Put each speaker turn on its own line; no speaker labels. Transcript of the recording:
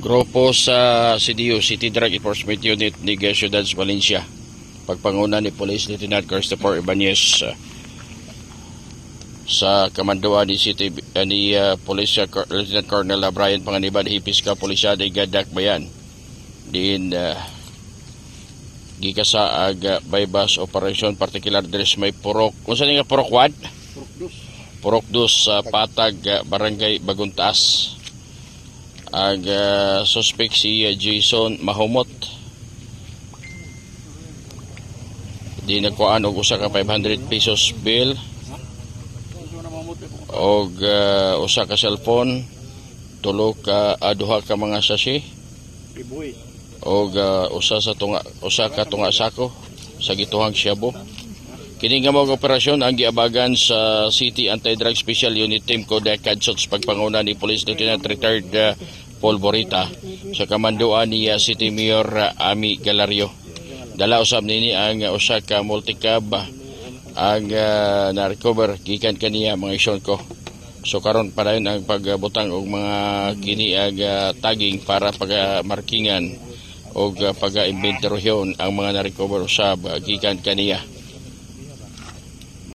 Grupo sa CDU, City Drug Enforcement Unit ni Ciudad Valencia. Pagpanguna ni Police Lieutenant Christopher Ibanez sa kamanduan ni Police Lieutenant Colonel Brian Panganiban, Hipis ka Polisyade Gadak Bayan. Din gikasaag bypass operation particular dress may purok. Unsa ni nga purok wad? Purok dos sa Patag, Barangay Baguntaas. Ang suspect si Jason Mahumot. Di nagkuhaan og usa ka 500 pesos bill og usa ka cellphone, duha ka mga sachet og usa ka tunga sako sa gituhang Shabu. Kini nga mga operasyon ang giabagan sa City Anti-Drug Special Unit Team Kodak Kadsots pagpanguna ni Police Lieutenant Retired Paul Borita sa kamanduan ni City Mayor Ami Galario. Dala usab nini ang usa ka multicab ang na-recover gikan kaniya mga isyon ko. So karon pa dayon ang pagbutang og mga kini ag tagging para pagmarkingan og pag-inventoryon ang mga na-recover usab gikan kaniya.